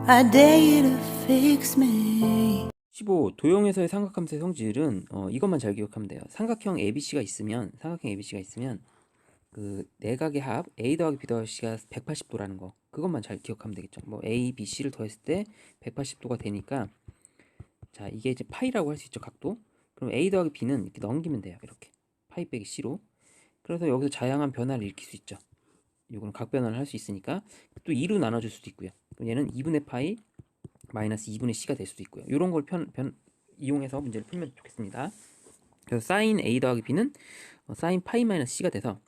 I dare you to fix me. 15. 도형에서의 삼각함수의 성질은 이것만 잘 기억하면 돼요. 삼각형 ABC가 있으면 그 내각의 합 A 더하기 B 더하기 C가 180도라는 거, 그것만 잘 기억하면 되겠죠. 뭐 A, B, C를 더했을 때 180도가 되니까, 자, 이게 이제 파이라고 할 수 있죠, 각도. 그럼 A 더하기 B는 이렇게 넘기면 돼요, 이렇게 파이 빼기 C로. 그래서 여기서 다양한 변화를 일으킬 수 있죠. 이거는 각 변화를 할 수 있으니까. 또 2로 나눠줄 수도 있고요. 그럼 얘는 2분의 파이 마이너스 2분의 C가 될 수도 있고요. 이런 걸 이용해서 문제를 풀면 좋겠습니다. 그래서 사인 A 더하기 B는 사인 파이 마이너스 C가 돼서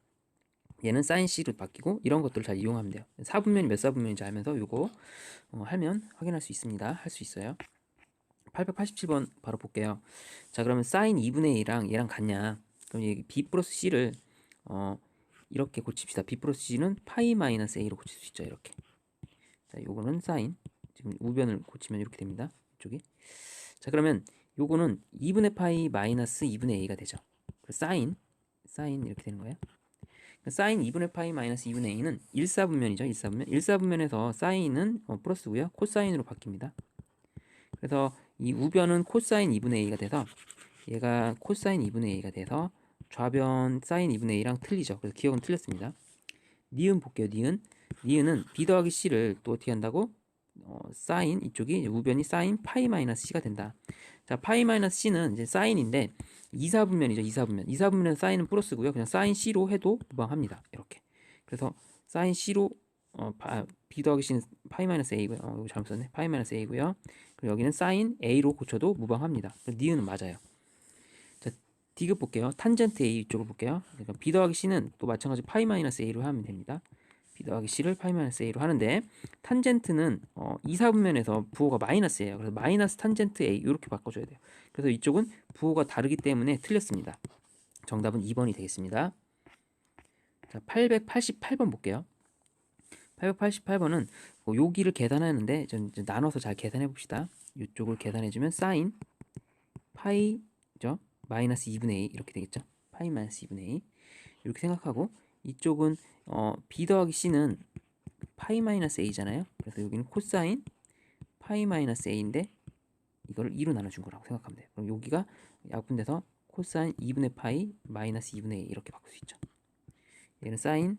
얘는 사인 C로 바뀌고, 이런 것들을 잘 이용하면 돼요. 사분면이 몇 사분면인지 알면서 이거 하면 확인할 수 있습니다. 할 수 있어요. 887번 바로 볼게요. 자, 그러면 사인 2분의 1이랑 얘랑 같냐? 그럼 이 B 플러스 C를 이렇게 고칩시다. B 플러스 C는 파이 마이너스 A로 고칠 수 있죠. 이렇게. 자, 요거는 사인, 지금 우변을 고치면 이렇게 됩니다. 이쪽이. 자, 그러면 요거는 2분의 파이 마이너스 2분의 A가 되죠. 사인 이렇게 되는 거예요. 사인 2분의 파이 마이너스 2분의 A는 1사분면이죠. 1사분면. 1사분면에서 사인은 플러스고요. 코사인으로 바뀝니다. 그래서 이 우변은 코사인 2분의 A가 돼서, 얘가 코사인 2분의 A가 돼서 좌변 사인 2분의 A랑 틀리죠. 그래서 기억은 틀렸습니다. 니은 볼게요. 니은은 B 더하기 C를 또 어떻게 한다고? 사인, 이쪽이 우변이 사인 파이 마이너스 C가 된다. 자, 파이 마이너스 C는 이제 사인인데 2사분면이죠. 2사분면에서 사인은 플러스고요. 그냥 사인 C로 해도 무방합니다. 이렇게. 그래서 사인 C로 B 더하기 C는 파이 마이너스 A고요. 이거 잘못 썼네. 파이 마이너스 A고요. 그리고 여기는 사인 A로 고쳐도 무방합니다. 니은은 맞아요. 자, 디귿 볼게요. 탄젠트 A 이쪽을 볼게요. 그러니까 B 더하기 C는 또 마찬가지 파이 마이너스 A로 하면 됩니다. B 더하기 C를 파이 마이너스 A로 하는데, 탄젠트는 2사분면에서 부호가 마이너스예요. 그래서 마이너스 탄젠트 A 이렇게 바꿔줘야 돼요. 그래서 이쪽은 부호가 다르기 때문에 틀렸습니다. 정답은 2번이 되겠습니다. 자, 888번 볼게요. 888번은 여기를 계산하는데 나눠서 잘 계산해 봅시다. 이쪽을 계산해주면 사인 파이죠, 마이너스 2분의 2 이렇게 되겠죠. 파이 마이너스 2분의 2 이렇게 생각하고, 이쪽은 B 더하기 C는 파이 마이너스 A잖아요. 그래서 여기는 코사인 파이 마이너스 A인데 이걸 2로 나눠준 거라고 생각하면 돼요. 그럼 여기가 약분돼서 코사인 2분의 파이 마이너스 2분의 A 이렇게 바꿀 수 있죠. 얘는 사인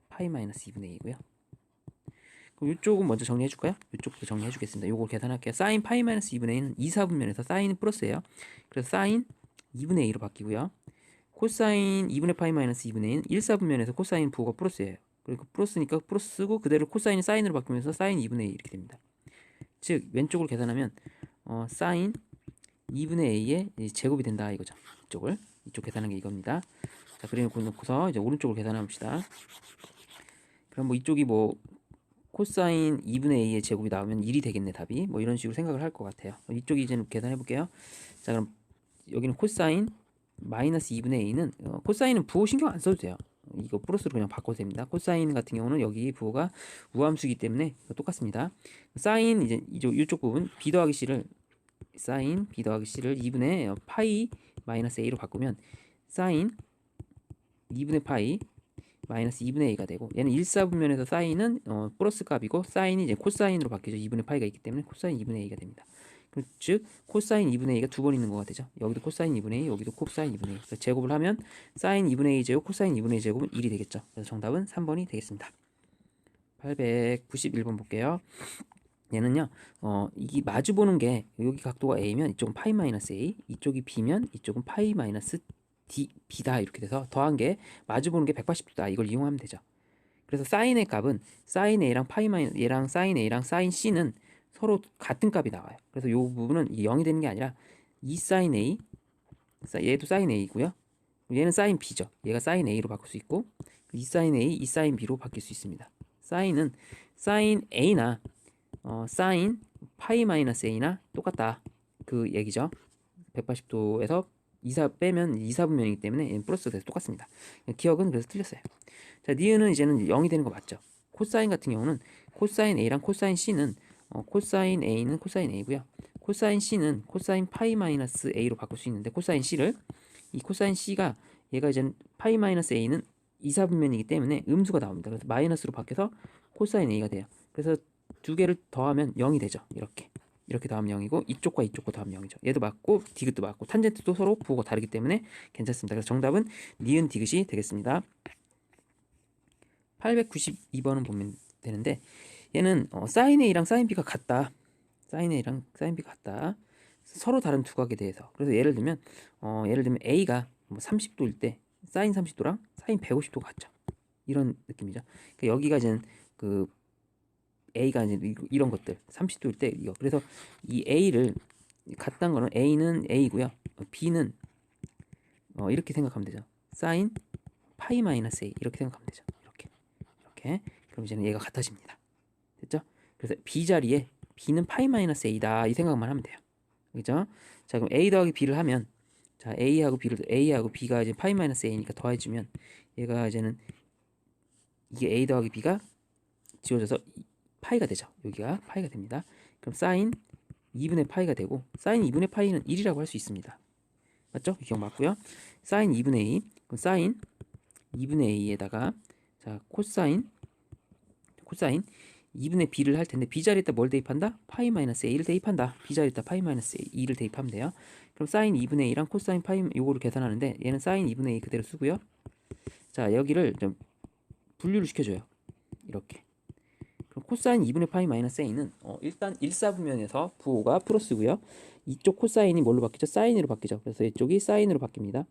파이 마이너스 2분의 A고요. 그럼 이쪽은 먼저 정리해 줄까요? 이쪽부터 정리해 주겠습니다. 요걸 계산할게요. 사인 파이 마이너스 2분의 A는 2사분면에서 사인은 플러스예요. 그래서 사인 2분의 A로 바뀌고요. 코사인 2분의 파이 마이너스 2분의 A는 1사분면에서 코사인 부호가 플러스예요. 그리고 플러스니까 플러스 쓰고 그대로 코사인이 사인으로 바뀌면서 사인 2분의 A 이렇게 됩니다. 즉 왼쪽으로 계산하면 사인 2분의 A의 제곱이 된다 이거죠. 이쪽 계산한 게 이겁니다. 자, 그래놓고 놓고서 이제 오른쪽으로 계산해 봅시다. 그럼 뭐 이쪽이 뭐 코사인 2분의 A의 제곱이 나오면 1이 되겠네, 답이. 뭐 이런 식으로 생각을 할 것 같아요. 이쪽이 이제 계산해 볼게요. 자, 그럼 여기는 코사인 마이너스 2분의 A는 코사인은 부호 신경 안 써도 돼요. 이거 플러스로 그냥 바꿔도 됩니다. 코사인 같은 경우는 여기 부호가 우함수이기 때문에 똑같습니다. 사인 이제 이쪽 부분 B 더하기 C를 사인 B 더하기 C를 2분의 파이 마이너스 A로 바꾸면 사인 2분의 파이 마이너스 2분의 A가 되고, 얘는 1사분면에서 사인은 플러스 값이고 사인이 이제 코사인으로 바뀌죠. 2분의 파이가 있기 때문에 코사인 2분의 A가 됩니다. 즉 코사인 2분의 A가 두 번 있는 거가 되죠. 여기도 코사인 2분의 A, 여기도 코사인 2분의 A. 그래서 제곱을 하면 사인 2분의 A 제곱, 코사인 2분의 A 제곱은 1이 되겠죠. 그래서 정답은 3번이 되겠습니다. 891번 볼게요. 얘는요, 이게 마주보는 게 여기 각도가 A면 이쪽은 파이 마이너스 A, 이쪽이 B면 이쪽은 파이 마이너스 B다 이렇게 돼서 더한 게 마주보는 게 180도다. 이걸 이용하면 되죠. 그래서 사인의 값은 사인 A랑 파이 마이너스 얘랑 사인 A랑 사인 C는 서로 같은 값이 나와요. 그래서 이 부분은 0이 되는 게 아니라 2 사인 A, 얘도 사인 A고요. 얘는 사인 B죠. 얘가 사인 A로 바꿀 수 있고, 2 사인 A, 2 사인 B로 바뀔 수 있습니다. 사인은 사인 A나 사인 파이 마이너스 A나 똑같다 그 얘기죠. 180도에서 2사 빼면 2사분면이기 때문에 얘는 플러스 돼서 똑같습니다. 기억은 그래서 틀렸어요. 자, 니은은 이제는 0이 되는 거 맞죠? 코사인 같은 경우는 코사인 A랑 코사인 C는 코사인 A는 코사인 A고요. 코사인 C는 코사인 파이 마이너스 A로 바꿀 수 있는데, 코사인 C를 이 코사인 C가 얘가 이제 파이 마이너스 A는 2사분면이기 때문에 음수가 나옵니다. 그래서 마이너스로 바뀌어서 코사인 A가 돼요. 그래서 두 개를 더하면 0이 되죠. 이렇게 더하면 0이고 이쪽과 이쪽과 더하면 0이죠. 얘도 맞고 디귿도 맞고 탄젠트도 서로 부호가 다르기 때문에 괜찮습니다. 그래서 정답은 니은 디귿이 되겠습니다. 892번은 보면 되는데 얘는 사인 A랑 사인 B가 같다. 사인 A랑 사인 B가 같다. 서로 다른 두각에 대해서. 그래서 예를 들면 A가 뭐 30도일 때 사인 30도랑 사인 150도가 같죠. 이런 느낌이죠. 그러니까 여기가 이제 그 A가 이제 이런 것들 30도일 때 이거. 그래서 이 A를 같다는 거는 A는 A고요. B는 이렇게 생각하면 되죠. 사인 파이 마이너스 A 이렇게 생각하면 되죠. 이렇게. 그럼 이제는 얘가 같아집니다. 됐죠? 그래서 B 자리에 B는 파이 마이너스 A다 이 생각만 하면 돼요. 그죠? 자, 그럼 A 더하기 B를 하면 자, A하고 B가 이제 파이 마이너스 A니까 더해주면 얘가 이제는 이게 A 더하기 B가 지워져서 파이가 되죠. 여기가 파이가 됩니다. 그럼 사인 2분의 파이가 되고 사인 2분의 파이는 1이라고 할 수 있습니다. 맞죠? 기억 맞고요. 사인 2분의 A 그럼 사인 2분의 A에다가 자 코사인 2분의 B를 할 텐데 B 자리에다 뭘 대입한다? 파이 마이너스 A를 대입한다. B 자리에다 파이 마이너스 2를 대입하면 돼요. 그럼 사인 2분의 A랑 코사인 파이 요거를 계산하는데 얘는 사인 2분의 A 그대로 쓰고요. 자 여기를 좀 분류를 시켜줘요. 이렇게. 그럼 코사인 2분의 파이 마이너스 A는 일단 1사분면에서 부호가 플러스고요. 이쪽 코사인이 뭘로 바뀌죠? 사인으로 바뀌죠. 그래서 이쪽이 사인으로 바뀝니다.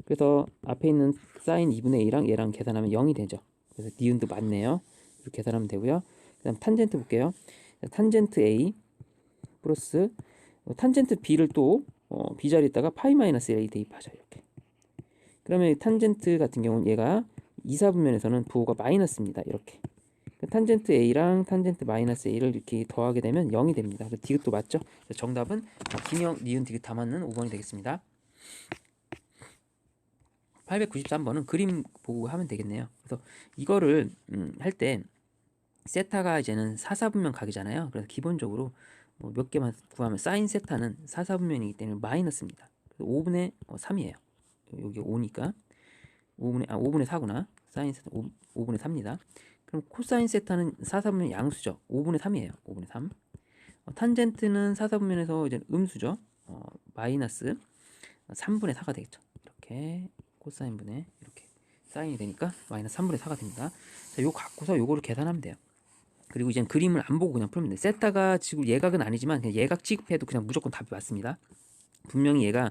그래서 앞에 있는 사인 2분의 A랑 얘랑 계산하면 0이 되죠. 그래서 니은도 맞네요. 이렇게 계산하면 되고요. 그 다음 탄젠트 볼게요. 탄젠트 A 플러스 탄젠트 B를 또 B 자리에다가 파이 마이너스 A 대입하죠. 이렇게. 그러면 탄젠트 같은 경우는 얘가 2사분면에서는 부호가 마이너스입니다. 이렇게. 탄젠트 A랑 탄젠트 마이너스 A를 이렇게 더하게 되면 0이 됩니다. 디귿도 맞죠? 정답은 기명, 니은, 디귿 다 맞는 5번이 되겠습니다. 893번은 그림 보고 하면 되겠네요. 그래서 이거를 할 때 세타가 이제는 4사분면 각이잖아요. 그래서 기본적으로 몇 개만 구하면 사인 세타는 4사분면이기 때문에 마이너스입니다. 5분의 3이에요. 여기 5니까 5분의 4구나. 사인 세타 5분의 3입니다. 그럼 코사인 세타는 4사분면 양수죠. 5분의 3이에요. 5분의 3. 탄젠트는 4사분면에서 이제 음수죠. 마이너스 3분의 4가 되겠죠. 이렇게 코사인 분의 이렇게 사인이 되니까 마이너스 3분의 4가 됩니다. 자, 요거 갖고서 요거를 계산하면 돼요. 그리고 이제 그림을 안 보고 그냥 풀면 돼요. 세타가 지금 예각은 아니지만 그냥 예각 취급해도 그냥 무조건 답이 맞습니다. 분명히 얘가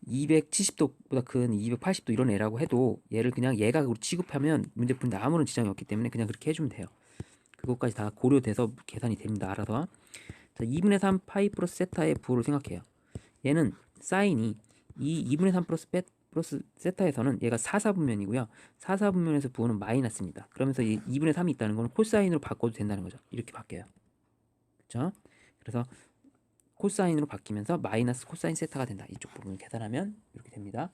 270도보다 큰 280도 이런 애라고 해도 얘를 그냥 예각으로 취급하면 문제 푸는데 아무런 지장이 없기 때문에 그냥 그렇게 해주면 돼요. 그것까지 다 고려돼서 계산이 됩니다. 알아서. 자, 2분의 3 파이 플러스 세타의 부호를 생각해요. 얘는 사인이 이 2분의 3 플러스 세타에서는 얘가 4사분면이고요. 4사분면에서 부호는 마이너스입니다. 그러면서 이 2분의 3이 있다는 거는 코사인으로 바꿔도 된다는 거죠. 이렇게 바뀌어요. 그렇죠? 그래서 코사인으로 바뀌면서 마이너스 코사인 세타가 된다. 이쪽 부분을 계산하면 이렇게 됩니다.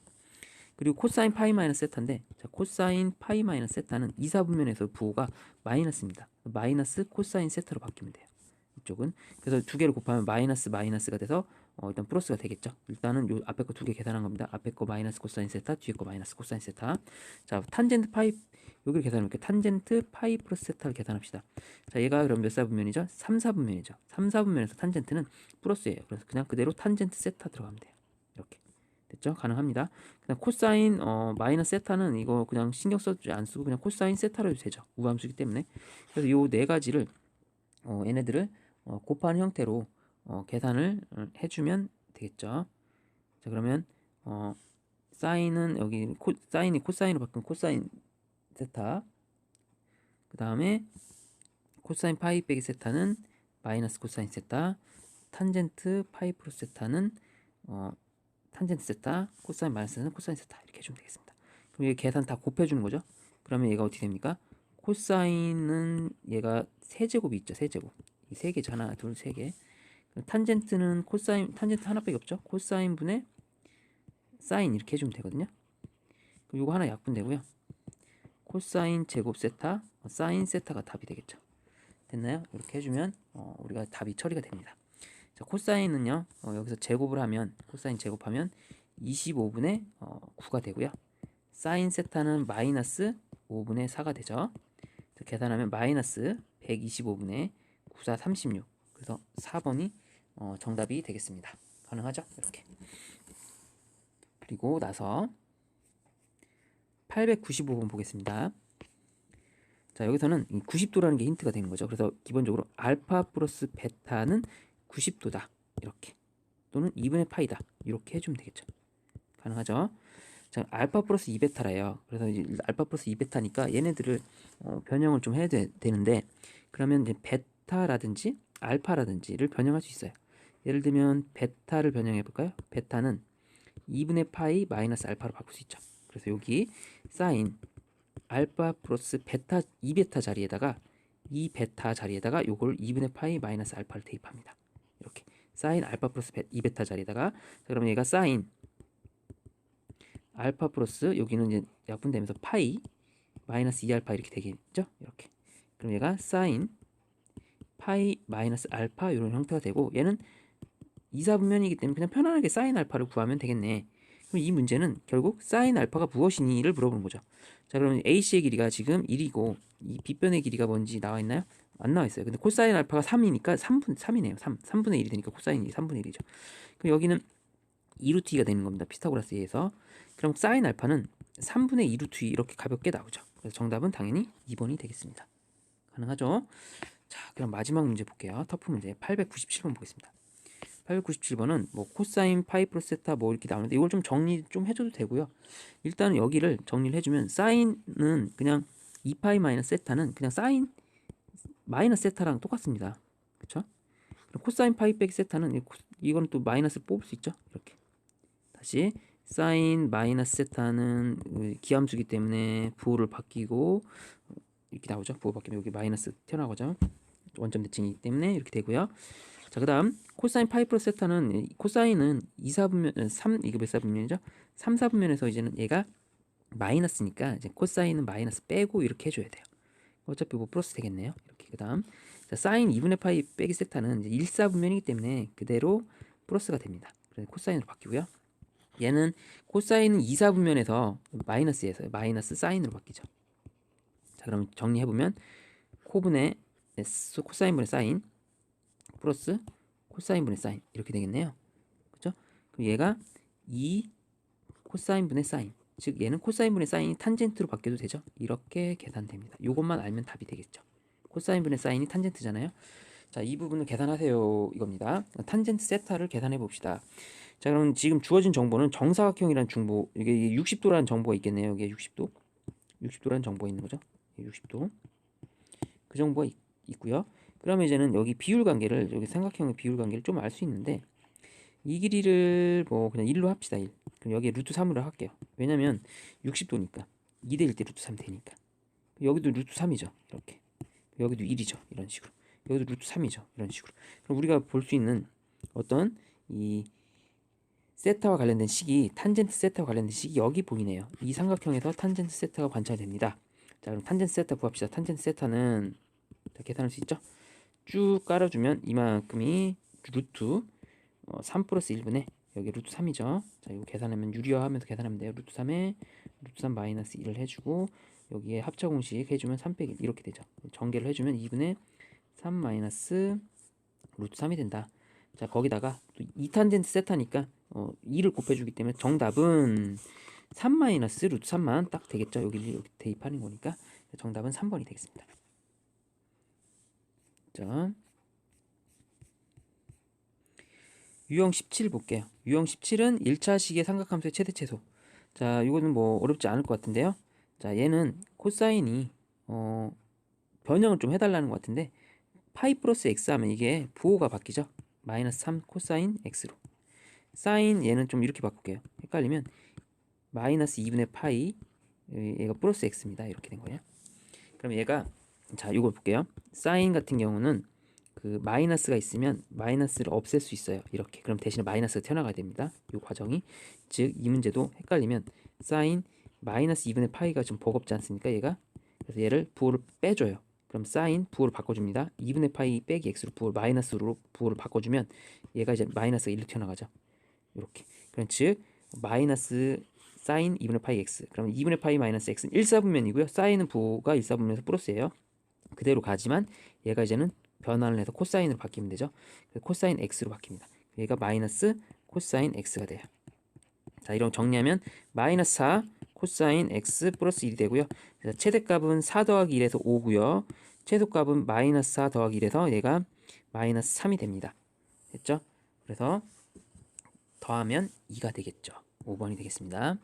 그리고 코사인 파이 마이너스 세타인데 자, 코사인 파이 마이너스 세타는 2사분면에서 부호가 마이너스입니다. 마이너스 코사인 세타로 바뀌면 돼요. 이쪽은 그래서 두 개를 곱하면 마이너스가 돼서 일단 플러스가 되겠죠. 일단은 요 앞에 거 두 개 계산한 겁니다. 앞에 거 마이너스 코사인 세타, 뒤에 거 마이너스 코사인 세타. 자, 탄젠트 파이 여기를 계산해볼게요. 탄젠트 파이 플러스 세타를 계산합시다. 자, 얘가 그럼 몇 사분면이죠? 3사분면이죠. 3사분면에서 탄젠트는 플러스예요. 그래서 그냥 그대로 탄젠트 세타 들어가면 돼요. 이렇게 됐죠? 가능합니다. 그냥 코사인 마이너스 세타는 이거 그냥 신경 써주지 안 쓰고 그냥 코사인 세타로 해도 되죠. 우함수기 때문에. 그래서 요 네 가지를 얘네들을 곱하는 형태로 계산을 해주면 되겠죠. 자, 그러면 사인은 여기 사인이 코사인으로 바꾼 코사인 세타. 그 다음에 코사인 파이 빼기 세타는 마이너스 코사인 세타. 탄젠트 파이 플러스 세타는 탄젠트 세타. 코사인 마이너스 세타는 코사인 세타. 이렇게 해주면 되겠습니다. 그럼 이게 계산 다 곱해주는 거죠. 그러면 얘가 어떻게 됩니까? 코사인은 얘가 세제곱이 있죠. 세제곱. 이 세 개죠. 하나, 둘, 세 개. 탄젠트는 탄젠트 하나밖에 없죠. 코사인 분의 사인 이렇게 해주면 되거든요. 그럼 이거 하나 약분되고요. 코사인 제곱 세타, 사인 세타가 답이 되겠죠. 됐나요? 이렇게 해주면 우리가 답이 처리가 됩니다. 자, 코사인은요. 여기서 제곱을 하면 코사인 제곱하면 25분의 9가 되고요. 사인 세타는 마이너스 5분의 4가 되죠. 자, 계산하면 마이너스 125분의 9436. 그래서 4번이 정답이 되겠습니다. 가능하죠? 이렇게. 그리고 나서 895번 보겠습니다. 자, 여기서는 90도라는 게 힌트가 되는 거죠. 그래서 기본적으로 알파 플러스 베타는 90도다. 이렇게. 또는 2분의 파이다. 이렇게 해주면 되겠죠. 가능하죠? 자, 알파 플러스 2베타래요. 그래서 이제 알파 플러스 2베타니까 얘네들을 변형을 좀 해야 되는데, 그러면 이제 베타라든지 알파라든지를 변형할 수 있어요. 예를 들면 베타를 변형해 볼까요? 베타는 2분의 파이 마이너스 알파로 바꿀 수 있죠. 그래서 여기 사인 알파 플러스 베타 2베타 자리에다가 2베타 자리에다가 요걸 2분의 파이 마이너스 알파를 대입합니다. 이렇게 사인 알파 플러스 2베타 자리에다가, 자, 그러면 얘가 사인 알파 플러스 여기는 이제 약분되면서 파이 마이너스 2알파 이렇게 되겠죠? 이렇게. 그럼 얘가 사인 파이 마이너스 알파 이런 형태가 되고, 얘는 2사분면이기 때문에 그냥 편안하게 사인 알파를 구하면 되겠네. 그럼 이 문제는 결국 사인 알파가 무엇이니를 물어보는 거죠. 자, 그러면 AC의 길이가 지금 1이고 이 빗변의 길이가 뭔지 나와 있나요? 안 나와 있어요. 근데 코사인 알파가 3이니까 3이네요. 3분의 1이 되니까 코사인이 3분의 1이죠. 그럼 여기는 2루트 2가 되는 겁니다. 피타고라스에 의해서. 그럼 사인 알파는 3분의 2루트 2 이렇게 가볍게 나오죠. 그래서 정답은 당연히 2번이 되겠습니다. 가능하죠? 자, 그럼 마지막 문제 볼게요. 터프 문제 897번 보겠습니다. 897번은 뭐 코사인 파이 플러스 세타 뭐 이렇게 나오는데 이걸 좀 정리 좀 해줘도 되고요. 일단은 여기를 정리를 해주면 사인은 그냥 2파이 마이너스 세타는 그냥 사인 마이너스 세타랑 똑같습니다. 그쵸? 코사인 파이 빼기 세타는 이건 또 마이너스를 뽑을 수 있죠. 이렇게 다시 사인 마이너스 세타는 기함수기 때문에 부호를 바뀌고 이렇게 나오죠. 부호 바뀌면 여기 마이너스 튀어나오죠. 원점 대칭이기 때문에 이렇게 되고요. 자, 그 다음 코사인 파이 플러스 세타는 코사인은 2사분면 3 이게 몇 사분면이죠? 3사분면에서 이제는 얘가 마이너스니까 이제 코사인은 마이너스 빼고 이렇게 해줘야 돼요. 어차피 뭐 플러스 되겠네요. 이렇게. 그 다음 사인 2분의 파이 빼기 세타는 이제 1사분면이기 때문에 그대로 플러스가 됩니다. 그래서 코사인으로 바뀌고요. 얘는 코사인은 2사분면에서 마이너스에서 마이너스 사인으로 바뀌죠. 자, 그럼 정리해보면 코분의 코사인분의 사인 플러스 코사인분의 사인 이렇게 되겠네요. 그죠? 그럼 얘가 2 코사인분의 사인, 즉 얘는 코사인분의 사인이 탄젠트로 바뀌어도 되죠. 이렇게 계산됩니다. 이것만 알면 답이 되겠죠. 코사인분의 사인이 탄젠트잖아요. 자, 이 부분을 계산하세요 이겁니다. 탄젠트 세타를 계산해 봅시다. 자, 그럼 지금 주어진 정보는 정사각형이라는 정보, 이게 60도라는 정보가 있겠네요. 이게 60도라는 정보가 있는 거죠. 60도 그 정보가 있고요. 그러면 이제는 여기 비율 관계를, 여기 삼각형의 비율 관계를 좀 알 수 있는데, 이 길이를 뭐 그냥 1로 합시다. 1. 그럼 여기에 루트 3으로 할게요. 왜냐면 60도니까 2대 1대 루트 3 되니까. 여기도 루트 3이죠. 이렇게. 여기도 1이죠. 이런 식으로. 여기도 루트 3이죠. 이런 식으로. 그럼 우리가 볼 수 있는 어떤 이 세타와 관련된 식이, 탄젠트 세타와 관련된 식이 여기 보이네요. 이 삼각형에서 탄젠트 세타가 관찰됩니다. 자, 그럼 탄젠트 세타 구합시다. 탄젠트 세타는 계산할 수 있죠? 쭉 깔아주면 이만큼이 루트 3 플러스 1분의 여기 루트 3이죠. 자, 이거 계산하면 유리화하면서 계산하면 돼요. 루트 3에 루트 3 마이너스 1을 해주고 여기에 합차 공식 해주면 3 빼기 1 이렇게 되죠. 전개를 해주면 2분의 3 마이너스 루트 3이 된다. 자, 거기다가 또 2탄젠트 세타니까 2를 곱해주기 때문에 정답은 3 마이너스 루트 3만 딱 되겠죠. 여기 대입하는 거니까 정답은 3번이 되겠습니다. 자, 유형 17 볼게요. 유형 17은 1차식의 삼각함수의 최대 최소. 자, 이거는 뭐 어렵지 않을 것 같은데요. 자, 얘는 코사인이 변형을 좀 해달라는 것 같은데, 파이 플러스 x 하면 이게 부호가 바뀌죠. 마이너스 3 코사인 x로. 사인 얘는 좀 이렇게 바꿀게요. 헷갈리면 마이너스 2분의 파이, 얘가 플러스 x입니다. 이렇게 된 거예요. 그럼 얘가, 자, 이걸 볼게요. 사인 같은 경우는 그 마이너스가 있으면 마이너스를 없앨 수 있어요. 이렇게. 그럼 대신에 마이너스가 튀어나가야 됩니다. 이 과정이. 즉 이 문제도 헷갈리면 사인 마이너스 2분의 파이가 좀 버겁지 않습니까? 얘가. 그래서 얘를 부호를 빼줘요. 그럼 사인 부호를 바꿔줍니다. 2분의 파이 빼기 x로 부호를 마이너스로 부호를 바꿔주면 얘가 이제 마이너스가 1로 튀어나가죠. 이렇게. 그럼 즉 마이너스 사인 2분의 파이 x. 그럼 2분의 파이 마이너스 x는 1사분면이고요. 사인은 부호가 1사분면에서 플러스예요. 그대로 가지만 얘가 이제는 변환을 해서 코사인으로 바뀌면 되죠. 그래서 코사인 x로 바뀝니다. 얘가 마이너스 코사인 x가 돼요. 자, 이런 정리하면 마이너스 4 코사인 x 플러스 1이 되고요. 그래서 최대값은 4 더하기 1에서 5고요. 최소값은 마이너스 4 더하기 1에서 얘가 마이너스 3이 됩니다. 됐죠? 그래서 더하면 2가 되겠죠. 5번이 되겠습니다.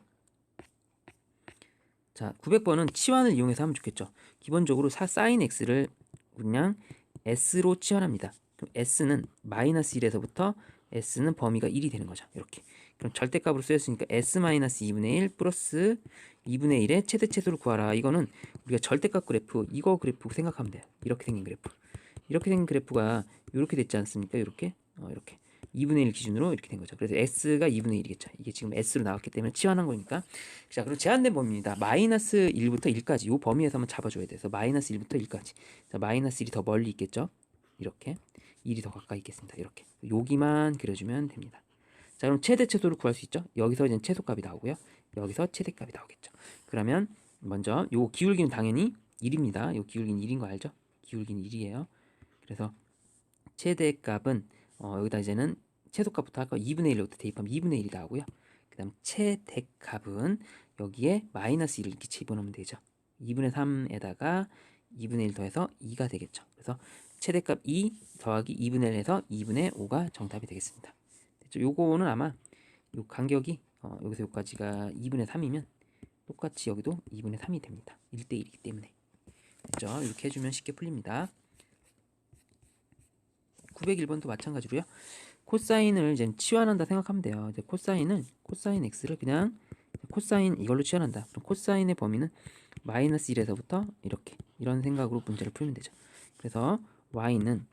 자, 900번은 치환을 이용해서 하면 좋겠죠. 기본적으로 사인 x를 그냥 s로 치환합니다. 그럼 s는 마이너스 1에서부터 s는 범위가 1이 되는 거죠. 이렇게. 그럼 절대값으로 쓰였으니까 s-2분의 1 플러스 2분의 1의 최대체수를 구하라. 이거는 우리가 절대값 그래프, 이거 그래프 생각하면 돼요. 이렇게 생긴 그래프. 이렇게 생긴 그래프가 이렇게 됐지 않습니까? 이렇게. 이렇게. 2분의 1 기준으로 이렇게 된 거죠. 그래서 s가 2분의 1이겠죠. 이게 지금 s로 나왔기 때문에 치환한 거니까. 자, 그리고 제한된 범위입니다. 마이너스 1부터 1까지. 이 범위에서만 잡아줘야 돼서 마이너스 1부터 1까지. 자, 마이너스 1이 더 멀리 있겠죠. 이렇게. 1이 더 가까이 있겠습니다. 이렇게. 여기만 그려주면 됩니다. 자, 그럼 최대 최소를 구할 수 있죠. 여기서 이제 최소값이 나오고요. 여기서 최대값이 나오겠죠. 그러면 먼저 요 기울기는 당연히 1입니다. 요 기울기는 1인 거 알죠? 기울기는 1이에요. 그래서 최대값은 여기다 이제는 최소값부터 아까 2분의 1로부터 대입하면 2분의 1이 나오고요. 그 다음 최대값은 여기에 마이너스 1을 이렇게 집어넣으면 되죠. 2분의 3에다가 2분의 1 더해서 2가 되겠죠. 그래서 최대값 2 더하기 2분의 1에서 2분의 5가 정답이 되겠습니다. 됐죠? 요거는 아마 요 간격이 여기서 여기까지가 2분의 3이면 똑같이 여기도 2분의 3이 됩니다. 1대 1이기 때문에. 됐죠? 이렇게 해주면 쉽게 풀립니다. 901번도 마찬가지로요. 코사인을 이제 치환한다 생각하면 돼요. 이제 코사인 x를 그냥 코사인 이걸로 치환한다. 그럼 코사인의 범위는 마이너스 1에서부터 이렇게 이런 생각으로 문제를 풀면 되죠. 그래서 y는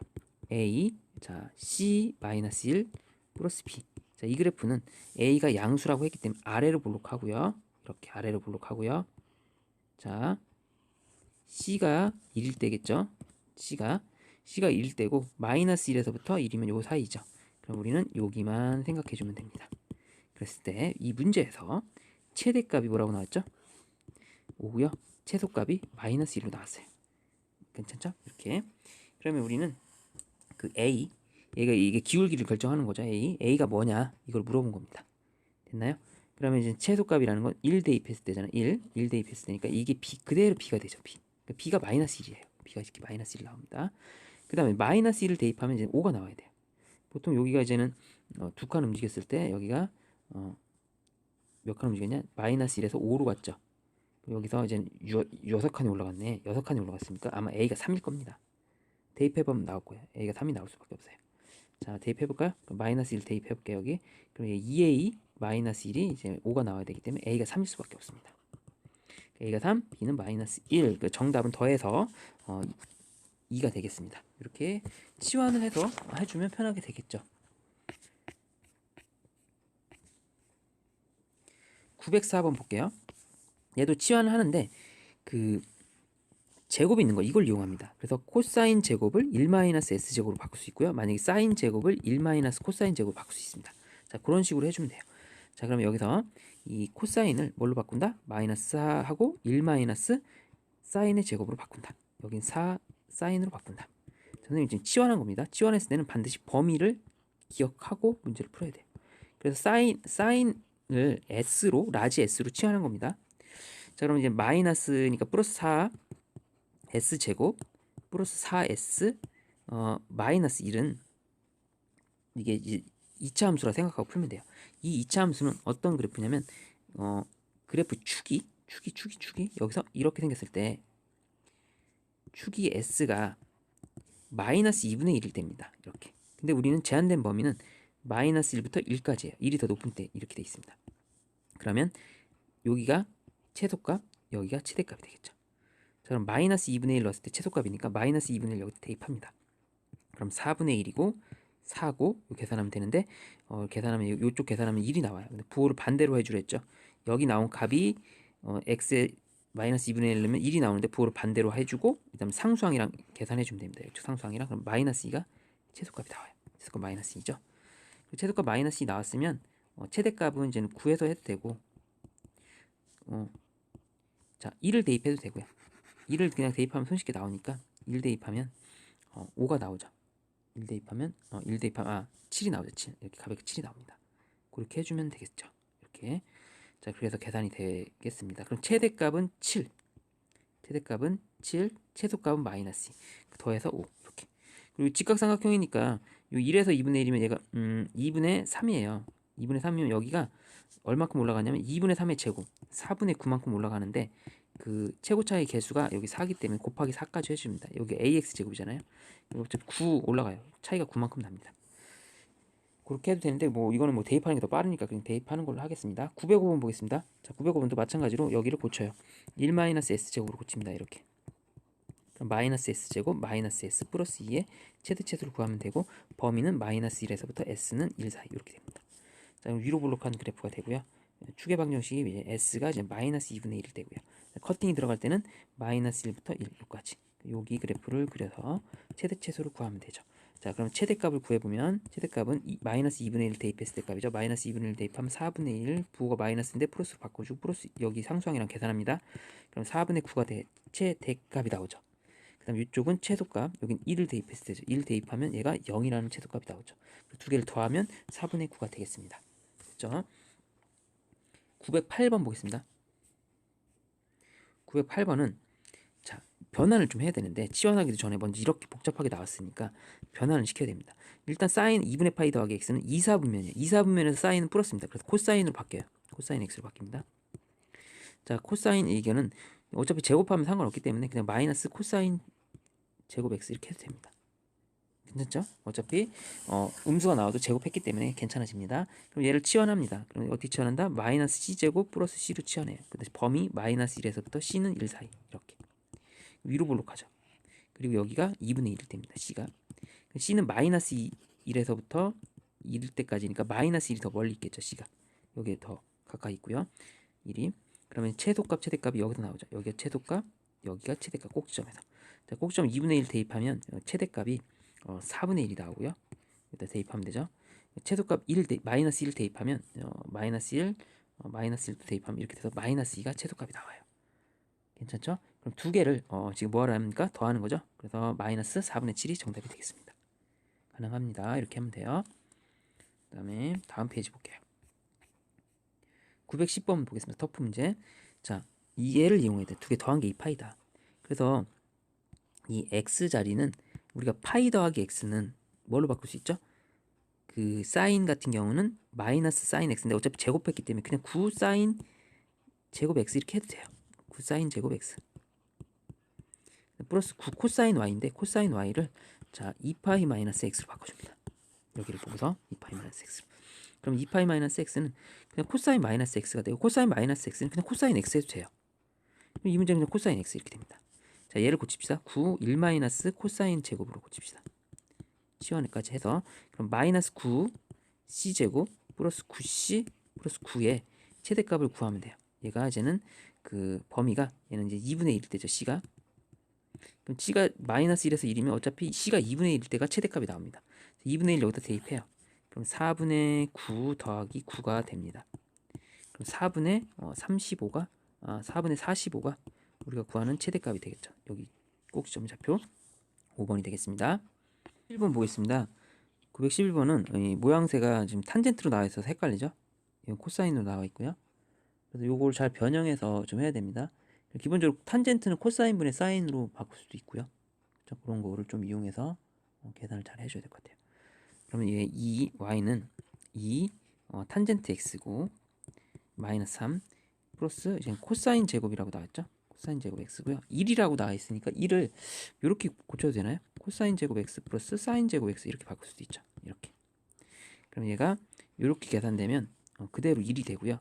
a 자 c 마이너스 1 플러스 b. 자, 이 그래프는 a가 양수라고 했기 때문에 아래로 볼록하고요. 이렇게 아래로 볼록하고요. 자, c가 1일 때겠죠. c가 1일 때고 마이너스 1에서부터 1이면 요 사이죠. 그럼 우리는 여기만 생각해 주면 됩니다. 그랬을 때 이 문제에서 최대값이 뭐라고 나왔죠? 5고요. 최소값이 마이너스 1로 나왔어요. 괜찮죠? 이렇게. 그러면 우리는 그 얘가 이게 기울기를 결정하는 거죠. a가 뭐냐 이걸 물어본 겁니다. 됐나요? 그러면 이제 최소값이라는 건 1 대입했을 때잖아. 1 대입했을 때니까 이게 b 그대로 b가 되죠. 그러니까 b가 마이너스 1이에요. b가 이렇게 마이너스 1 나옵니다. 그 다음에 마이너스 1을 대입하면 이제 5가 나와야 돼요. 보통 여기가 이제는 두 칸 움직였을 때 여기가 몇 칸 움직였냐? 마이너스 1에서 5로 갔죠. 여기서 이제 6칸이 올라갔네. 6칸이 올라갔으니까 아마 a가 3일 겁니다. 대입해보면 나올 거예요. a가 3이 나올 수밖에 없어요. 자, 대입해볼까요? 마이너스 1 대입해볼게요. 여기. 그럼 2a 마이너스 1이 이제 5가 나와야 되기 때문에 a가 3일 수밖에 없습니다. a가 3, b는 마이너스 1. 그 정답은 더해서 2가 되겠습니다. 이렇게 치환을 해서 해주면 편하게 되겠죠. 904번 볼게요. 얘도 치환을 하는데 그 제곱이 있는 거 이걸 이용합니다. 그래서 코사인 제곱을 1-s 제곱으로 바꿀 수 있고요. 만약에 사인 제곱을 1- 코사인 제곱으로 바꿀 수 있습니다. 자, 그런 식으로 해주면 돼요. 자, 그러면 여기서 이 코사인을 뭘로 바꾼다? 마이너스 4하고 1- 사인의 제곱으로 바꾼다. 여긴 4 사인으로 바꾼다. 선생님 지금 치환한 겁니다. 치환했을 때는 반드시 범위를 기억하고 문제를 풀어야 돼요. 그래서 사인을 s로 라지 s로 치환한 겁니다. 자, 그럼 이제 마이너스니까 플러스 4 s 제곱 플러스 4s 마이너스 1은 이게 이제 2차 함수라 생각하고 풀면 돼요. 이 2차 함수는 어떤 그래프냐면 그래프 축이 여기서 이렇게 생겼을 때 축이 s가 마이너스 2분의 1일 때입니다. 이렇게. 근데 우리는 제한된 범위는 마이너스 1부터 1까지예요. 1이 더 높은 때 이렇게 돼 있습니다. 그러면 여기가 최소값, 여기가 최대값이 되겠죠. 자, 그럼 마이너스 2분의 1 넣었을 때 최소값이니까 마이너스 2분의 1 여기 대입합니다. 그럼 4분의 1이고 4고 계산하면 되는데 계산하면 이쪽 계산하면 1이 나와요. 근데 부호를 반대로 해주랬죠. 여기 나온 값이 x에 마이너스 2분의 1 넣으면 1이 나오는데 부호를 반대로 해주고 그다음 상수항이랑 계산해주면 됩니다. 이쪽 상수항이랑 그럼 마이너스 2가 최소값이 나와요. 최소값 마이너스 2죠. 최소값 마이너스 2 나왔으면 최대값은 이제는 구해서 해도 되고 자 1을 대입해도 되고요. 1을 그냥 대입하면 손쉽게 나오니까 1 대입하면 5가 나오죠. 1 대입하면 7이 나오죠. 7. 이렇게 가볍게 7이 나옵니다. 그렇게 해주면 되겠죠. 이렇게. 자, 그래서 계산이 되겠습니다. 그럼 최대값은 7, 최대값은 7, 최소값은 마이너스 2, 더해서 5 이렇게. 그리고 직각삼각형이니까 요 1에서 2분의 1이면 얘가 2분의 3이에요. 2분의 3이면 여기가 얼마큼 올라가냐면 2분의 3의 제곱 4분의 9만큼 올라가는데 그 최고차의 개수가 여기 4기 때문에 곱하기 4까지 해줍니다. 여기 ax 제곱이잖아요. 어차피 9 올라가요. 차이가 9만큼 납니다. 그렇게 해도 되는데 뭐 이거는 뭐 대입하는 게 더 빠르니까 그냥 대입하는 걸로 하겠습니다. 905번 보겠습니다. 자, 905번도 마찬가지로 여기를 고쳐요. 1-s 제곱으로 고칩니다. 이렇게. 그럼 마이너스 s 제곱 마이너스 s 플러스 2의 최대체수를 구하면 되고 범위는 마이너스 1에서부터 s는 1 사이 이렇게 됩니다. 자, 그럼 위로 볼록한 그래프가 되고요. 축의 방정식이 이제 s가 이제 마이너스 2분의 1이 되고요. 커팅이 들어갈 때는 마이너스 1부터 1까지 여기 그래프를 그려서 최대체수를 구하면 되죠. 자, 그럼 최대값을 구해보면 최대값은 마이너스 2분의 1 대입했을 때 값이죠. 마이너스 2분의 1 대입하면 4분의 1 부호가 마이너스인데 플러스로 바꿔주고 플러스 여기 상수항이랑 계산합니다. 그럼 4분의 9가 최대값이 나오죠. 그 다음 이쪽은 최소값 여긴 1을 대입했을 때죠. 1 대입하면 얘가 0이라는 최소값이 나오죠. 두 개를 더하면 4분의 9가 되겠습니다. 됐죠? 908번 보겠습니다. 908번은 자, 변환을 좀 해야 되는데 치환하기도 전에 먼저 이렇게 복잡하게 나왔으니까 변환을 시켜야 됩니다. 일단 사인 2분의 파이 더하기 x는 2사분면이에요. 2사분면에서 사인은 플러스입니다. 그래서 코사인으로 바뀌어요. 코사인 x로 바뀝니다. 자, 코사인 의견은 어차피 제곱하면 상관없기 때문에 그냥 마이너스 코사인 제곱 x 이렇게 해도 됩니다. 괜찮죠? 어차피 음수가 나와도 제곱했기 때문에 괜찮아집니다. 그럼 얘를 치환합니다. 그럼 어떻게 치환한다? 마이너스 c제곱 플러스 c로 치환해요. 근데 범위 마이너스 1에서부터 c는 1 사이 이렇게 위로 볼록하죠. 그리고 여기가 2분의 1일 때입니다. c가 c는 마이너스 1에서부터 1일 때까지니까 마이너스 1이 더 멀리 있겠죠. c가 여기에 더 가까이 있고요. 1이 그러면 최소값 최대값이 여기서 나오죠. 여기가 최소값 여기가 최대값 꼭지점에서 자, 꼭지점 2분의 1 대입하면 최대값이 4분의 1이 나오고요. 일단 대입하면 되죠. 최소값 1 마이너스 1 대입하면 마이너스 1 마이너스 1 대입하면 이렇게 돼서 마이너스 2가 최소값이 나와요. 괜찮죠? 그럼 두 개를 지금 뭐하러 합니까? 더하는 거죠. 그래서 마이너스 4분의 7이 정답이 되겠습니다. 가능합니다. 이렇게 하면 돼요. 그 다음에 다음 페이지 볼게요. 910번 보겠습니다. 터프 문제. 자, 이 얘를 이용해야 돼. 두 개 더한 게 이 파이다. 그래서 이 x 자리는 우리가 파이 더하기 x는 뭘로 바꿀 수 있죠? 그 사인 같은 경우는 마이너스 사인 x인데 어차피 제곱했기 때문에 그냥 9 사인 제곱 x 이렇게 해도 돼요. 9 사인 제곱 x 플러스 9 코사인 y인데 코사인 y를 자 2파이 마이너스 x로 바꿔줍니다. 여기를 보고서 2파이 마이너스 x. 그럼 2파이 마이너스 x는 그냥 코사인 마이너스 x가 되고 코사인 마이너스 x는 그냥 코사인 x 해도 돼요. 그럼 이 문제는 그냥 코사인 x 이렇게 됩니다. 자, 얘를 고칩시다. 9 1 마이너스 코사인 제곱으로 고칩시다. 치환까지 해서 그럼 마이너스 9 c 제곱 플러스 9c 플러스 9의 최대값을 구하면 돼요. 얘가 이제는 그 범위가 얘는 이제 2분의 1일 때죠. c가 그럼 c가 마이너스 1에서 1이면 어차피 c가 2분의 1일 때가 최대값이 나옵니다. 2분의 1 여기다 대입해요. 그럼 4분의 9 더하기 9가 됩니다. 그럼 4분의 35가 4분의 45가 우리가 구하는 최대값이 되겠죠. 여기 꼭지점 좌표 5번이 되겠습니다. 1번 보겠습니다. 911번은 이 모양새가 지금 탄젠트로 나와 있어서 헷갈리죠? 이건 코사인으로 나와 있고요. 그래서 요걸 잘 변형해서 좀 해야 됩니다. 기본적으로 탄젠트는 코사인분의 사인으로 바꿀 수도 있고요. 그런 거를 좀 이용해서 계산을 잘 해줘야 될 것 같아요. 그러면 이 y는 2 탄젠트 x고 마이너스 3 플러스 이제 코사인 제곱이라고 나왔죠? 코사인 제곱 x고요. 1이라고 나와 있으니까 1을 이렇게 고쳐도 되나요? 코사인 제곱 x 플러스 사인 제곱 x 이렇게 바꿀 수도 있죠. 이렇게. 그럼 얘가 이렇게 계산되면 그대로 1이 되고요.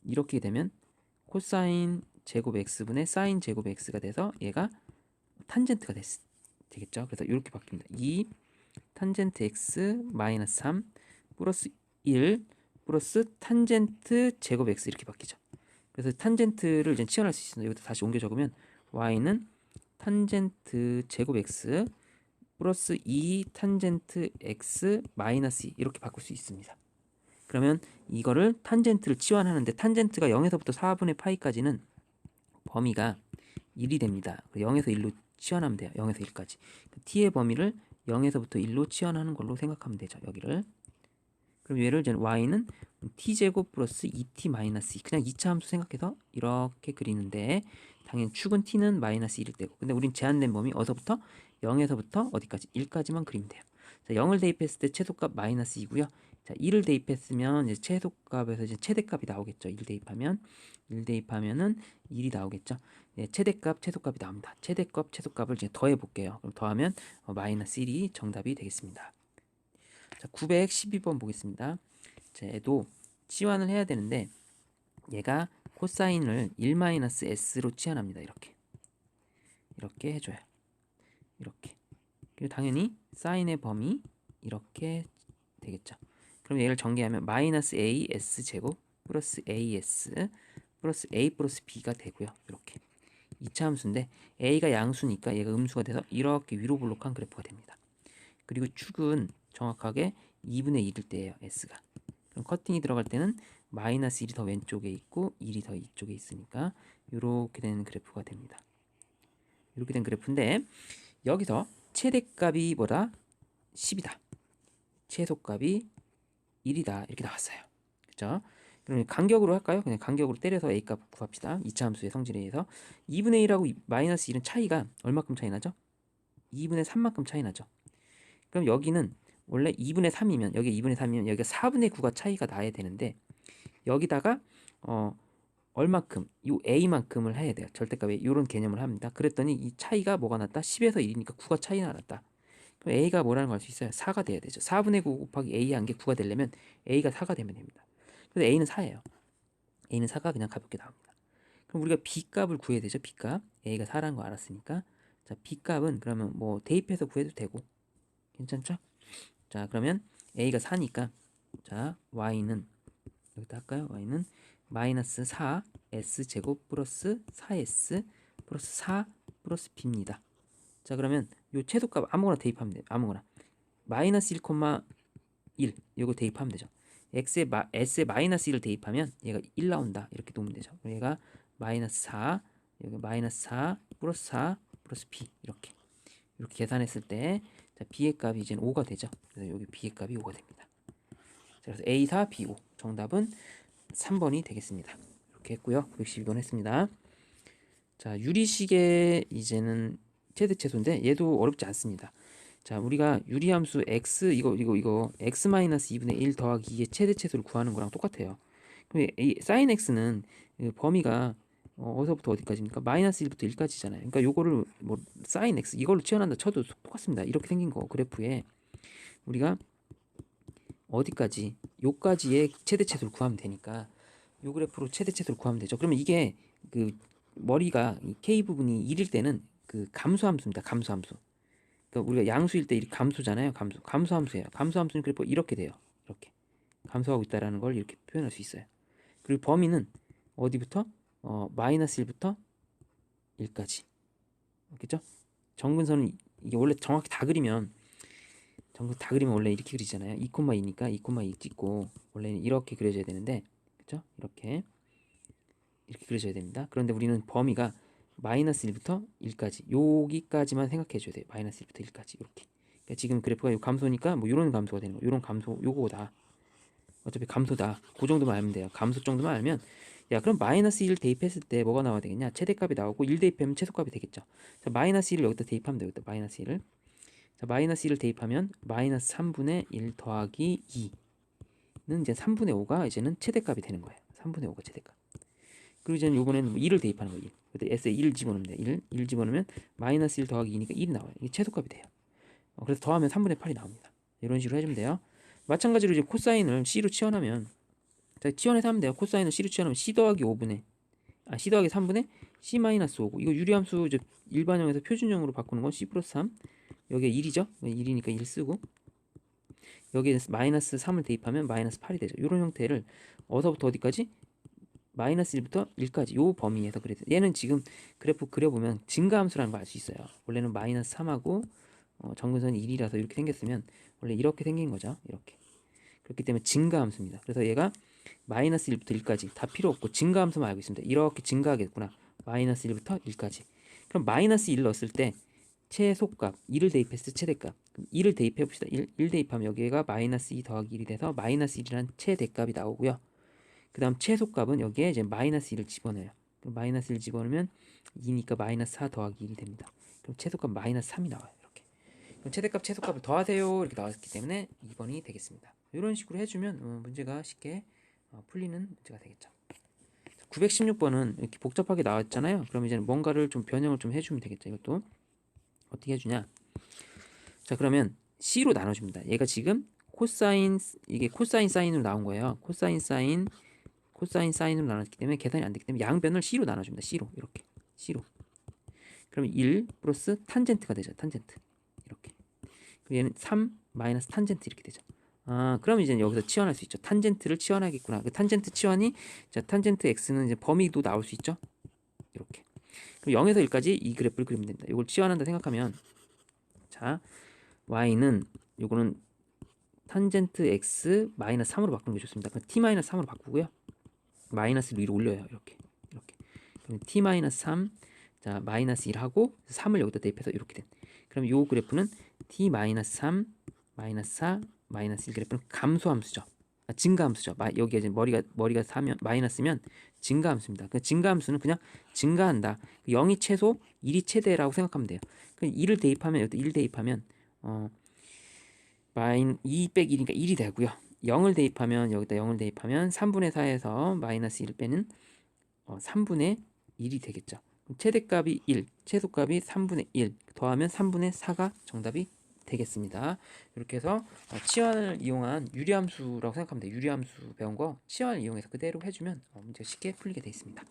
이렇게 되면 코사인 제곱 x분의 사인 제곱 x가 돼서 얘가 탄젠트가 되겠죠. 그래서 이렇게 바뀝니다. 2 탄젠트 x 마이너스 3 플러스 1 플러스 탄젠트 제곱 x 이렇게 바뀌죠. 그래서 탄젠트를 이제 치환할 수 있습니다. 여기다 다시 옮겨 적으면 y는 탄젠트 제곱 x 플러스 2 탄젠트 x 마이너스 2 이렇게 바꿀 수 있습니다. 그러면 이거를 탄젠트를 치환하는데 탄젠트가 0에서부터 4분의 파이까지는 범위가 1이 됩니다. 0에서 1로 치환하면 돼요. 0에서 1까지. t의 범위를 0에서부터 1로 치환하는 걸로 생각하면 되죠. 여기를. 그럼 얘를 이제 y는 t제곱 플러스 2t 마이너스 2. 그냥 2차 함수 생각해서 이렇게 그리는데 당연히 축은 t는 마이너스 1일 때고, 근데 우린 제한된 범위 어서부터 0에서부터 어디까지? 1까지만 그리면 돼요. 자, 0을 대입했을 때 최소값 마이너스 2고요. 자, 1을 대입했으면 이제 최소값에서 이제 최대값이 나오겠죠. 1 대입하면은 1이 나오겠죠. 네, 최대값, 최소값이 나옵니다. 최대값, 최소값을 이제 더해 볼게요. 그럼 더하면 마이너스 1이 정답이 되겠습니다. 자, 912번 보겠습니다. 자, 얘도 치환을 해야 되는데 얘가 코사인을 1-s로 치환합니다. 이렇게 해줘요. 이렇게. 그리고 당연히 사인의 범위 이렇게 되겠죠. 그럼 얘를 전개하면 마이너스 a s 제곱 플러스 as 플러스 a 플러스 b가 되고요. 이렇게 2차 함수인데 a가 양수니까 얘가 음수가 돼서 이렇게 위로 볼록한 그래프가 됩니다. 그리고 축은 정확하게 2분의 1일 때예요. s가. 그럼 커팅이 들어갈 때는 마이너스 1이 더 왼쪽에 있고 1이 더 이쪽에 있으니까 이렇게 되는 그래프가 됩니다. 이렇게 된 그래프인데 여기서 최대값이 뭐다? 10이다. 최소값이 1이다. 이렇게 나왔어요. 그죠? 그럼 간격으로 할까요? 그냥 간격으로 때려서 a값 구합시다. 2차 함수의 성질에 의해서 2분의 1하고 마이너스 1은 차이가 얼마큼 차이 나죠? 2분의 3만큼 차이 나죠. 그럼 여기는 원래 2분의 3이면 여기 2분의 3이면 여기가 4분의 9가 차이가 나야 되는데 여기다가 얼마큼 이 a만큼을 해야 돼요. 절대값에 이런 개념을 합니다. 그랬더니 이 차이가 뭐가 났다? 10에서 1이니까 9가 차이가 났다. 그럼 a가 뭐라는 걸 알 수 있어요? 4가 돼야 되죠. 4분의 9 곱하기 a 한 게 9가 되려면 a가 4가 되면 됩니다. 그래서 a는 4예요. a는 4가 그냥 가볍게 나옵니다. 그럼 우리가 b값을 구해야 되죠. b값. a가 4라는 거 알았으니까. 자, b값은 그러면 뭐 대입해서 구해도 되고 괜찮죠? 자, 그러면 a가 4니까 자, y는 여기다 할까요? y는 마이너스 4 s제곱 플러스 4s 플러스 4 플러스 b입니다. 자, 그러면 요 최소값 아무거나 대입하면 돼요. 아무거나. 마이너스 1,1 요거 대입하면 되죠. s에 마이너스 1을 대입하면 얘가 1 나온다. 이렇게 놓으면 되죠. 얘가 마이너스 4 여기 마이너스 4 플러스 4 플러스 b 이렇게 계산했을 때 자, b의 값이 이제 5가 되죠. 그래서 여기 b의 값이 5가 됩니다. 자, 그래서 A4, B5 정답은 3번이 되겠습니다. 이렇게 했고요. 912번 했습니다. 자, 유리식의 이제는 최대 최소인데 얘도 어렵지 않습니다. 자, 우리가 유리함수 x 이거 x-2분의 1 더하기 2의 최대 최소를 구하는 거랑 똑같아요. 그럼 이 sin x는 범위가 어디서부터 어디까지입니까? 마이너스 1부터 1까지잖아요. 그러니까 요거를 뭐 sin x 이걸로 치환한다 쳐도 똑같습니다. 이렇게 생긴 거 그래프에 우리가 어디까지 요까지의 최대 최소를 구하면 되니까 요 그래프로 최대 최소를 구하면 되죠. 그러면 이게 그 머리가 이 k 부분이 1일 때는 그 감소함수입니다. 감소함수. 그러니까 우리가 양수일 때 이렇게 감소잖아요. 감소함수예요. 감소함수는 그래프 이렇게 돼요. 이렇게 감소하고 있다라는 걸 이렇게 표현할 수 있어요. 그리고 범위는 어디부터 마이너스 1부터 1까지. 그죠? 정근선은 이게 원래 정확히 다 그리면 원래 이렇게 그리잖아요. 2,2니까 2,2 찍고 원래는 이렇게 그려져야 되는데 그죠? 이렇게 그려져야 됩니다. 그런데 우리는 범위가 마이너스 1부터 1까지 여기까지만 생각해 줘야 돼요. 마이너스 1부터 1까지 이렇게. 그러니까 지금 그래프가 요 감소니까 뭐 요런 감소가 되는 거. 요런 감소 요거다. 어차피 감소다. 그 정도만 알면 돼요. 감소 정도만 알면 야, 그럼 마이너스 1 대입했을 때 뭐가 나와야 되겠냐? 최대값이 나오고 1 대입하면 최소값이 되겠죠. 자, 마이너스 1을 여기다 대입하면 돼요. 여기다 마이너스 1을. 자, 마이너스 1을 대입하면 마이너스 3분의 1 더하기 2는 이제 3분의 5가 이제는 최대값이 되는 거예요. 3분의 5가 최대값. 그리고 이제는 요번에는 1을 대입하는 거예요. 1. 그래서 S에 1 집어넣으면 돼요. 1 집어넣으면 마이너스 1 더하기 2니까 1이 나와요. 이게 최소값이 돼요. 그래서 더하면 3분의 8이 나옵니다. 이런 식으로 해주면 돼요. 마찬가지로 이제 코사인을 C로 치환하면 자, 치환해서 하면 돼요. 코사인을 C로 치환하면 C 더하기 3분의 C 마이너스 5고 이거 유리함수 이제 일반형에서 표준형으로 바꾸는 건 C 플러스 3 여기에 1이죠. 1이니까 1 쓰고 여기에 마이너스 3을 대입하면 마이너스 8이 되죠. 이런 형태를 어디서부터 어디까지? 마이너스 1부터 1까지 요 범위에서 그래서 얘는 지금 그래프 그려보면 증가함수라는 걸 알 수 있어요. 원래는 마이너스 3하고 정근선이 1이라서 이렇게 생겼으면 원래 이렇게 생긴 거죠. 이렇게. 그렇기 때문에 증가함수입니다. 그래서 얘가 마이너스 1부터 1까지 다 필요 없고 증가함수만 알고 있습니다. 이렇게 증가하겠구나. 마이너스 1부터 1까지. 그럼 마이너스 1 넣었을 때 최소값 2를 대입했을 때 최대값. 그럼 2를 대입해 봅시다. 1 대입하면 여기가 마이너스 2 더하기 1이 돼서 마이너스 1이란 최대값이 나오고요. 그 다음 최소값은 여기에 이제 마이너스 1을 집어넣어요. 그럼 마이너스 1 집어넣으면 2니까 마이너스 4 더하기 1이 됩니다. 그럼 최소값 마이너스 3이 나와요. 이렇게. 그럼 최대값 최소값을 더하세요. 이렇게 나왔기 때문에 2번이 되겠습니다. 이런 식으로 해주면 문제가 쉽게 풀리는 문제가 되겠죠. 916번은 이렇게 복잡하게 나왔잖아요. 그럼 이제 뭔가를 좀 변형을 좀 해주면 되겠죠. 이것도 어떻게 해주냐? 자, 그러면 C로 나눠줍니다. 얘가 지금 코사인, 이게 코사인 사인으로 나온 거예요. 코사인 사인으로 나눴기 때문에 계산이 안 되기 때문에 양변을 C로 나눠줍니다. C로 이렇게 C로. 그러면 1 플러스 탄젠트가 되죠. 탄젠트 이렇게. 그럼 얘는 3 마이너스 탄젠트 이렇게 되죠. 그럼 이제 여기서 치환할 수 있죠. 탄젠트를 치환하겠구나. 그 탄젠트 치환이, 자, 탄젠트 x는 이제 범위도 나올 수 있죠. 이렇게. 그럼 0에서 1까지 이 그래프를 그리면 됩니다. 이걸 치환한다 생각하면, 자, y는 요거는 탄젠트 x 마이너스 3으로 바꾸는 게 좋습니다. 그럼 t 마이너스 3으로 바꾸고요. 마이너스를 위로 올려요. 이렇게. 그럼 t 마이너스 3, 자, 마이너스 1 하고 3을 여기다 대입해서 이렇게 된. 그럼 요 그래프는 t 마이너스 3, 마이너스 4, 마이너스 1 그래프는 감소함수죠. 증가함수죠. 여기에 이제 머리가 4면 마이너스면 증가함수입니다. 그 증가함수는 그냥 증가한다. 0이 최소, 1이 최대라고 생각하면 돼요. 그 2를 대입하면, 여기다 1 대입하면 2 빼기 1이니까 1이 되고요. 0을 대입하면, 여기다 0을 대입하면 3분의 4에서 마이너스 1 빼는 3분의 1이 되겠죠. 최대값이 1, 최소값이 3분의 1 더하면 3분의 4가 정답이 되겠습니다. 이렇게 해서 치환을 이용한 유리함수라고 생각하면 돼요. 유리함수 배운 거 치환을 이용해서 그대로 해주면 문제가 쉽게 풀리게 되어 있습니다.